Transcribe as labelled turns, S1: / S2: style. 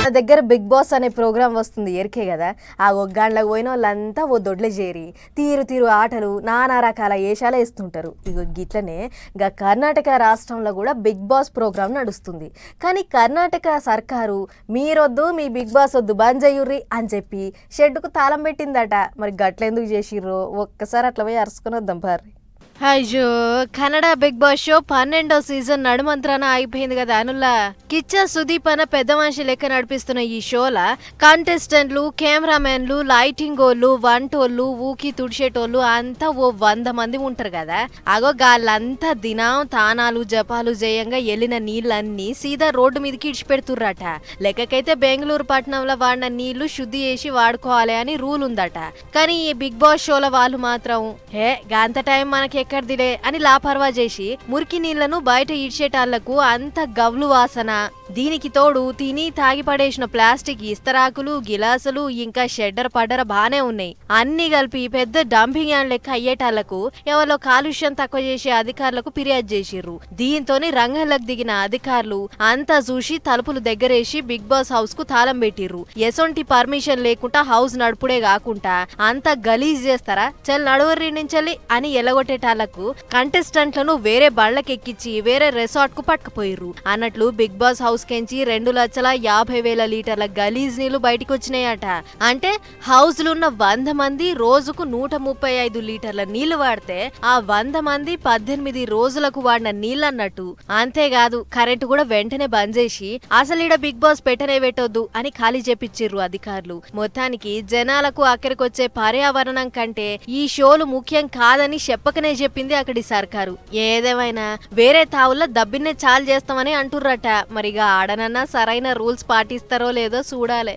S1: నా దగ్గర big boss అనే ప్రోగ్రాం వస్తుంది ఎరికే కదా. ఆ ఒగ్గాండ్లకు పోయిన వాళ్ళంతా ఓ దొడ్లే చేరి తీరు ఆటలు నానా రకాల ఏషాలు వేస్తుంటారు. ఇగో గిట్లనే కర్ణాటక రాష్ట్రంలో కూడా బిగ్ బాస్ ప్రోగ్రాం నడుస్తుంది. కానీ కర్ణాటక సర్కారు మీరొద్దు మీ బిగ్ బాస్ వద్దు బంద్ చేయుర్రి అని చెప్పి షెడ్డుకు తాళం పెట్టిందట. మరి గట్లెందుకు చేసిర్రో ఒక్కసారి అట్లా పోయి అరుచుకొని వద్దాం పారి.
S2: అయ్యో, కన్నడ బిగ్ బాస్ షో 12వ సీజన్ నడుమంత్రాన అయిపోయింది కదా అనుల్లా. కిచ్చ సుదీప్ అన్న పెద్ద మనిషి లెక్క నడిపిస్తున్న ఈ షోలా కంటెస్టెంట్లు, కెమెరామెన్లు, లైటింగ్ ఓళ్ళు, వంటోళ్ళు, ఊకి తుడిచేటోళ్ళు అంతా ఓ 100 మంది ఉంటారు కదా. అగో గాళ్ళంతా దినం తానాలు జపాలు చేయంగా ఎల్లిన నీళ్ళన్నీ సీదా రోడ్డు మీదకి ఇడిచిపెడుతుర్రట. లెక్కకైతే బెంగళూరు పట్టణంలో వాడిన నీళ్లు శుద్ధి చేసి వాడుకోవాలి అని రూల్ ఉందట. కానీ ఈ బిగ్ బాస్ షోల వాళ్ళు మాత్రం గంత టైం మనకి ఎక్కడిదిలే అని లాపర్వా చేసి మురికి నీళ్లను బయట ఇడ్చేటాళ్లకు అంత గవ్లు వాసన. దీనికి తోడు తిని తాగి పడేసిన ప్లాస్టిక్ ఇస్తరాకులు, గిలాసులు, ఇంకా షెడ్డర్ పడ్డర బానే ఉన్నాయి. అన్ని కలిపి పెద్ద డంపింగ్ యార్డ్ లెక్క అయ్యేటాళ్లకు ఎవరో కాలుష్యం తక్కువ చేసే అధికారులకు ఫిర్యాదు చేసిర్రు. దీంతోని రంగంలోకి దిగిన అధికారులు అంతా చూసి తలుపులు దగ్గరేసి బిగ్ బాస్ హౌస్ కు తాళం పెట్టిర్రు. ఎసొంటి పర్మిషన్ లేకుండా హౌస్ నడుపుడే కాకుండా అంతా గలీజ్ చేస్తారా, చల్ నడువర్రి నుంచెల్లి అని ఎలగొట్టేటాళ్లకు కంటెస్టెంట్లను వేరే బళ్లకెక్కించి వేరే రిసార్ట్ కు పట్టుకుపోయిర్రు. అన్నట్లు బిగ్ బాస్ హౌస్ కెంచి 2,50,000 లీటర్ల గలీజ్ నీళ్లు బయటకు వచ్చినాయట. అంటే హౌస్ లో ఉన్న 100 మంది రోజుకు 135 లీటర్ల నీళ్లు వాడితే ఆ 100 మంది 18 రోజులకు వాడిన నీళ్ళన్నట్టు. అంతేకాదు కరెంటు కూడా వెంటనే బంద్ చేసి అసలు బిగ్ బాస్ పెట్టనే పెట్టొద్దు అని ఖాళీ చేపిచ్చిర్రు అధికారులు. మొత్తానికి జనాలకు అక్కడికొచ్చే పర్యావరణం కంటే ఈ షోలు ముఖ్యం కాదని చెప్పకనే చెప్పింది అక్కడి సర్కారు. ఏదేమైనా వేరే తావుల్లో దబ్బిన్నే చాలు చేస్తామని అంటుర్రట. మరిగా ఆడనన్నా సరైన రూల్స్ పాటిస్తారో లేదో చూడాలి.